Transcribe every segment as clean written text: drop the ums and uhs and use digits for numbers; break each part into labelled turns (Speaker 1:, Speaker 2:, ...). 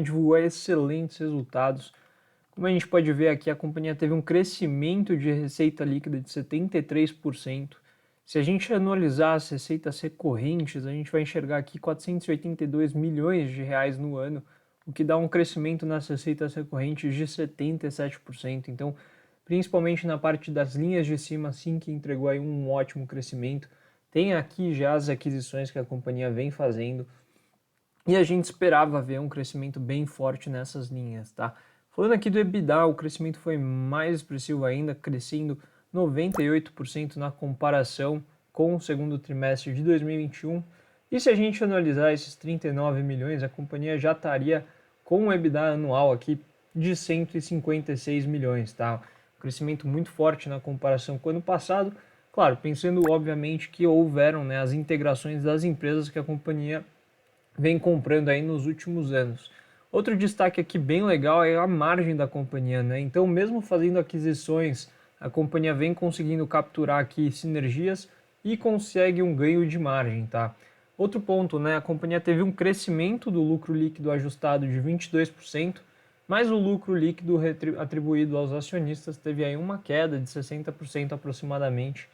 Speaker 1: divulgou excelentes resultados. Como a gente pode ver aqui, a companhia teve um crescimento de receita líquida de 73%. Se a gente analisar as receitas recorrentes, a gente vai enxergar aqui 482 milhões de reais no ano, o que dá um crescimento nas receitas recorrentes de 77%. Então, principalmente na parte das linhas de cima, sim, que entregou aí um ótimo crescimento. Tem aqui já as aquisições que a companhia vem fazendo e a gente esperava ver um crescimento bem forte nessas linhas, tá? Falando aqui do EBITDA, o crescimento foi mais expressivo ainda, crescendo 98% na comparação com o segundo trimestre de 2021. E se a gente analisar esses 39 milhões, a companhia já estaria com um EBITDA anual aqui de 156 milhões, tá? Um crescimento muito forte na comparação com o ano passado. Claro, pensando obviamente que houveram, né, as integrações das empresas que a companhia vem comprando aí nos últimos anos. Outro destaque aqui bem legal é a margem da companhia, né? Então, mesmo fazendo aquisições, a companhia vem conseguindo capturar aqui sinergias e consegue um ganho de margem, tá? Outro ponto, né? A companhia teve um crescimento do lucro líquido ajustado de 22%, mas o lucro líquido atribuído aos acionistas teve aí uma queda de 60% aproximadamente,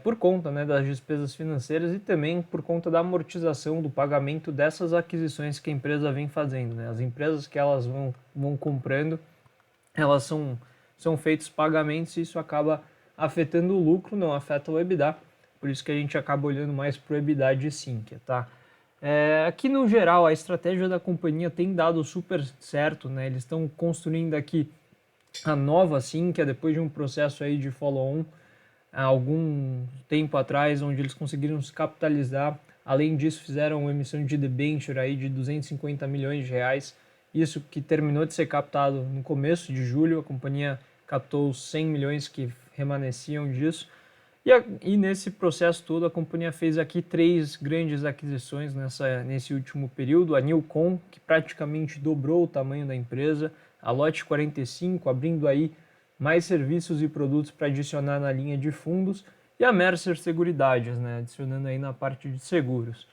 Speaker 1: por conta, né, das despesas financeiras e também por conta da amortização do pagamento dessas aquisições que a empresa vem fazendo, né? As empresas que elas vão comprando, elas são feitos pagamentos e isso acaba afetando o lucro, não afeta o EBITDA, por isso que a gente acaba olhando mais para o EBITDA de Sinqia, tá? Aqui no geral, a estratégia da companhia tem dado super certo, né? Eles estão construindo aqui a nova Sinqia depois de um processo aí de follow-on há algum tempo atrás, onde eles conseguiram se capitalizar. Além disso, fizeram uma emissão de debenture aí de 250 milhões de reais. Isso que terminou de ser captado no começo de julho. A companhia captou os 100 milhões que remanesciam disso. E nesse processo todo, a companhia fez aqui 3 grandes aquisições nesse último período. A Newcom, que praticamente dobrou o tamanho da empresa. A Lote 45, abrindo aí mais serviços e produtos para adicionar na linha de fundos, e a Mercer Seguridades, né, adicionando aí na parte de seguros.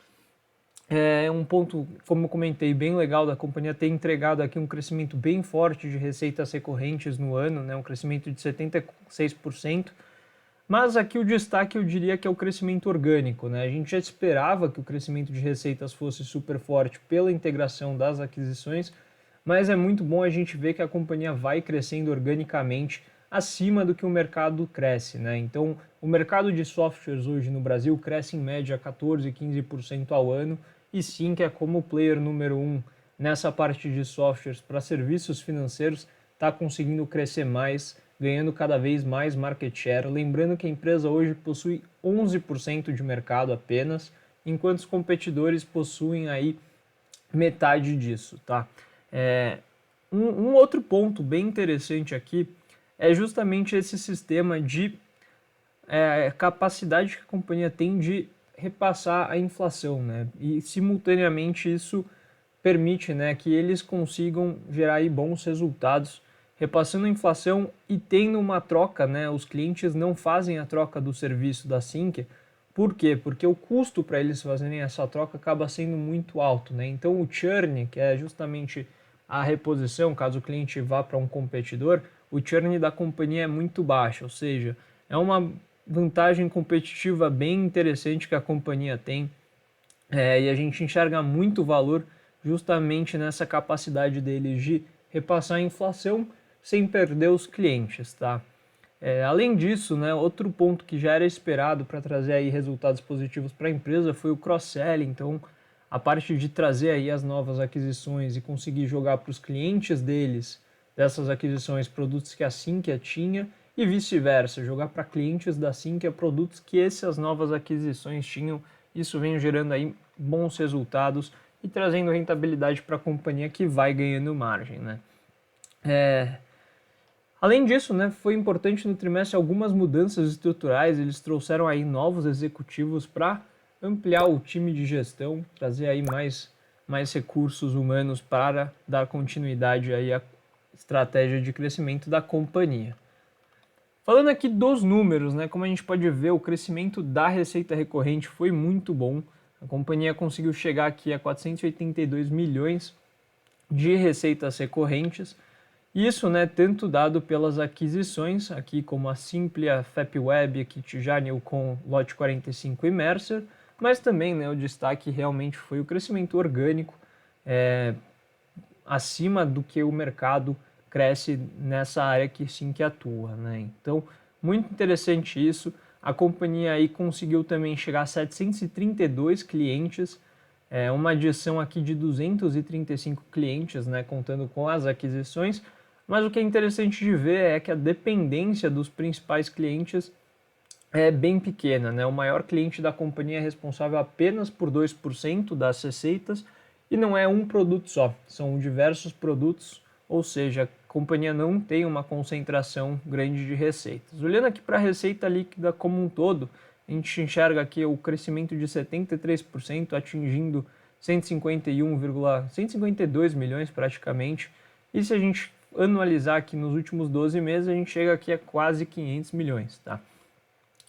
Speaker 1: É um ponto, como eu comentei, bem legal da companhia ter entregado aqui um crescimento bem forte de receitas recorrentes no ano, né, um crescimento de 76%, mas aqui o destaque eu diria que é o crescimento orgânico, né? A gente já esperava que o crescimento de receitas fosse super forte pela integração das aquisições, mas é muito bom a gente ver que a companhia vai crescendo organicamente acima do que o mercado cresce, né? Então, o mercado de softwares hoje no Brasil cresce em média 14, 15% ao ano, e sim que é como player número 1 nessa parte de softwares para serviços financeiros, está conseguindo crescer mais, ganhando cada vez mais market share. Lembrando que a empresa hoje possui 11% de mercado apenas, enquanto os competidores possuem aí metade disso, tá? Um outro ponto bem interessante aqui é justamente esse sistema de capacidade que a companhia tem de repassar a inflação, né? E simultaneamente isso permite, né, que eles consigam gerar aí bons resultados repassando a inflação e tendo uma troca, né? Os clientes não fazem a troca do serviço da Sinqia. Por quê? Porque o custo para eles fazerem essa troca acaba sendo muito alto, né? Então o churn, que é justamente a reposição, caso o cliente vá para um competidor, o churn da companhia é muito baixo, ou seja, é uma vantagem competitiva bem interessante que a companhia tem, e a gente enxerga muito valor justamente nessa capacidade deles de repassar a inflação sem perder os clientes, tá? Além disso, né, outro ponto que já era esperado para trazer aí resultados positivos para a empresa foi o cross-selling. Então, a parte de trazer aí as novas aquisições e conseguir jogar para os clientes deles, dessas aquisições, produtos que a Sinqia tinha e vice-versa, jogar para clientes da Sinqia produtos que essas novas aquisições tinham. Isso vem gerando aí bons resultados e trazendo rentabilidade para a companhia que vai ganhando margem, né? Além disso, né, foi importante no trimestre algumas mudanças estruturais. Eles trouxeram aí novos executivos para ampliar o time de gestão, trazer aí mais recursos humanos para dar continuidade aí à estratégia de crescimento da companhia. Falando aqui dos números, né, como a gente pode ver, o crescimento da receita recorrente foi muito bom. A companhia conseguiu chegar aqui a 482 milhões de receitas recorrentes. Isso, né, tanto dado pelas aquisições, aqui como a Simplia, FapWeb, a Kitja, Newcom, Lote 45 e Mercer, mas também, né, o destaque realmente foi o crescimento orgânico, acima do que o mercado cresce nessa área que sim que atua, né? Então, muito interessante isso. A companhia aí conseguiu também chegar a 732 clientes, uma adição aqui de 235 clientes, né, contando com as aquisições. Mas o que é interessante de ver é que a dependência dos principais clientes é bem pequena, né? O maior cliente da companhia é responsável apenas por 2% das receitas e não é um produto só, são diversos produtos, ou seja, a companhia não tem uma concentração grande de receitas. Olhando aqui para a receita líquida como um todo, a gente enxerga aqui o crescimento de 73%, atingindo 152 milhões praticamente, e se a gente anualizar aqui nos últimos 12 meses, a gente chega aqui a quase 500 milhões, tá?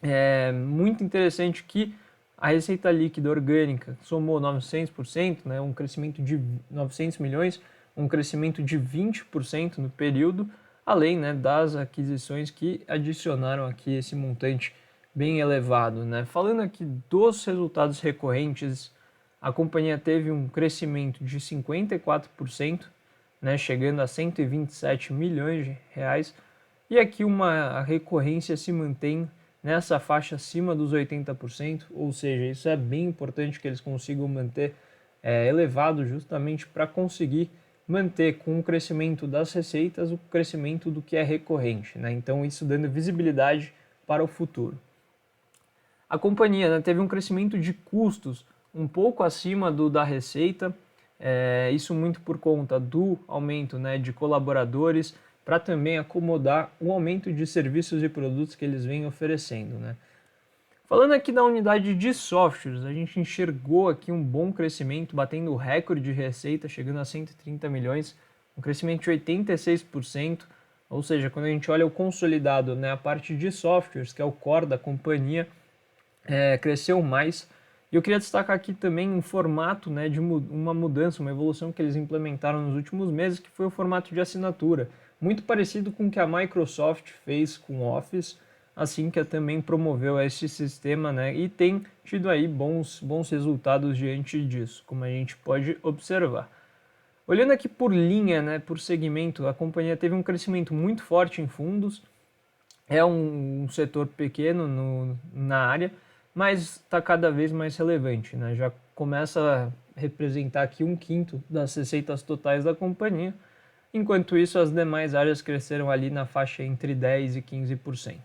Speaker 1: É muito interessante que a receita líquida orgânica somou 900%, né, um crescimento de 900 milhões, um crescimento de 20% no período, além, né, das aquisições que adicionaram aqui esse montante bem elevado, né? Falando aqui dos resultados recorrentes, a companhia teve um crescimento de 54%, né, chegando a 127 milhões de reais, e aqui a recorrência se mantém nessa faixa acima dos 80%, ou seja, isso é bem importante que eles consigam manter elevado justamente para conseguir manter com o crescimento das receitas o crescimento do que é recorrente, né? Então isso dando visibilidade para o futuro. A companhia, né, teve um crescimento de custos um pouco acima do da receita, isso muito por conta do aumento, né, de colaboradores, para também acomodar o aumento de serviços e produtos que eles vêm oferecendo, né? Falando aqui da unidade de softwares, a gente enxergou aqui um bom crescimento, batendo o recorde de receita, chegando a 130 milhões, um crescimento de 86%, ou seja, quando a gente olha o consolidado, né, a parte de softwares, que é o core da companhia, cresceu mais. E eu queria destacar aqui também um formato, né, de uma mudança, uma evolução que eles implementaram nos últimos meses, que foi o formato de assinatura, muito parecido com o que a Microsoft fez com o Office, assim que também promoveu esse sistema, né, e tem tido aí bons resultados diante disso, como a gente pode observar. Olhando aqui por linha, né, por segmento, a companhia teve um crescimento muito forte em fundos, é um setor pequeno na área, mas está cada vez mais relevante, né? Já começa a representar aqui 1/5 das receitas totais da companhia, enquanto isso as demais áreas cresceram ali na faixa entre 10% e 15%.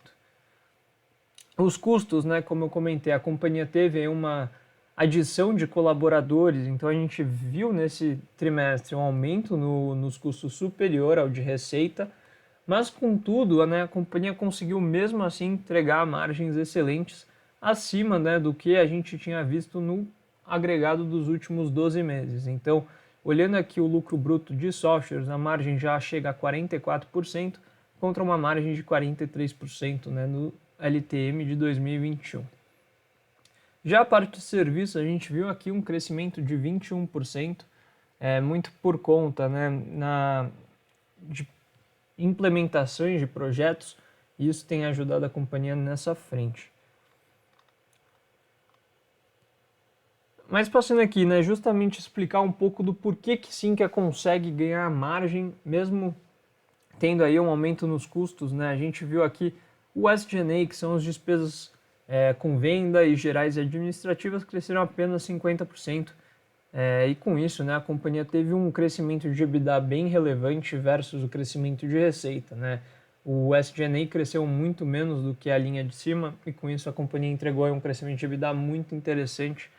Speaker 1: Os custos, né, como eu comentei, a companhia teve aí uma adição de colaboradores, então a gente viu nesse trimestre um aumento nos custos superior ao de receita, mas contudo, né, a companhia conseguiu mesmo assim entregar margens excelentes acima, né, do que a gente tinha visto no agregado dos últimos 12 meses. Então, olhando aqui o lucro bruto de softwares, a margem já chega a 44% contra uma margem de 43%, né, no LTM de 2021. Já a parte de serviços, a gente viu aqui um crescimento de 21%, muito por conta, né, de implementações de projetos, e isso tem ajudado a companhia nessa frente. Mas passando aqui, né, justamente explicar um pouco do porquê que Sinqia consegue ganhar margem, mesmo tendo aí um aumento nos custos, né? A gente viu aqui o SG&A, que são as despesas com venda e gerais e administrativas, cresceram apenas 50%. E com isso, né, a companhia teve um crescimento de EBITDA bem relevante versus o crescimento de receita, né? O SG&A cresceu muito menos do que a linha de cima e com isso a companhia entregou um crescimento de EBITDA muito interessante.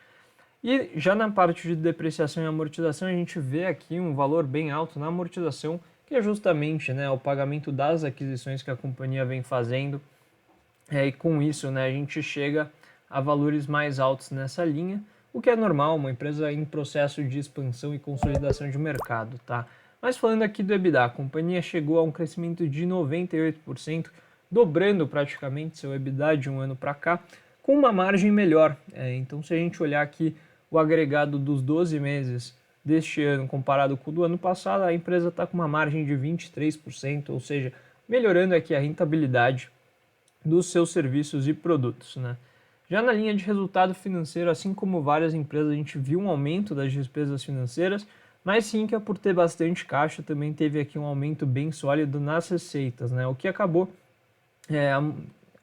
Speaker 1: E já na parte de depreciação e amortização, a gente vê aqui um valor bem alto na amortização, que é justamente, né, o pagamento das aquisições que a companhia vem fazendo. E com isso, né, a gente chega a valores mais altos nessa linha, o que é normal, uma empresa em processo de expansão e consolidação de mercado, tá? Mas falando aqui do EBITDA, a companhia chegou a um crescimento de 98%, dobrando praticamente seu EBITDA de um ano para cá, com uma margem melhor. Então, se a gente olhar aqui o agregado dos 12 meses deste ano comparado com o do ano passado, a empresa está com uma margem de 23%, ou seja, melhorando aqui a rentabilidade dos seus serviços e produtos, né? Já na linha de resultado financeiro, assim como várias empresas, a gente viu um aumento das despesas financeiras, mas sim que por ter bastante caixa também teve aqui um aumento bem sólido nas receitas, né? O que acabou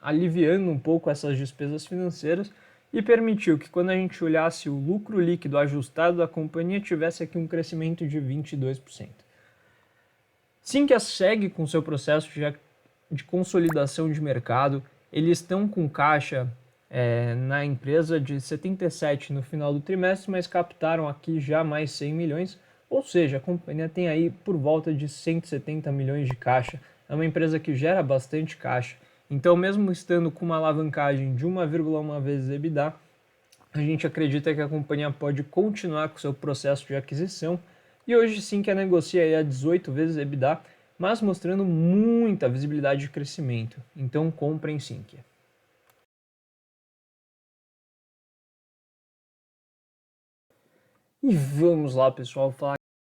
Speaker 1: aliviando um pouco essas despesas financeiras e permitiu que quando a gente olhasse o lucro líquido ajustado da companhia tivesse aqui um crescimento de 22%. Sinqia segue com seu processo de consolidação de mercado, eles estão com caixa na empresa de 77 no final do trimestre, mas captaram aqui já mais 100 milhões, ou seja, a companhia tem aí por volta de 170 milhões de caixa. É uma empresa que gera bastante caixa, então mesmo estando com uma alavancagem de 1,1 vezes EBITDA, a gente acredita que a companhia pode continuar com seu processo de aquisição e hoje sim que a negocia aí a 18 vezes EBITDA, mas mostrando muita visibilidade de crescimento. Então comprem Sinqia. E vamos lá, pessoal, falar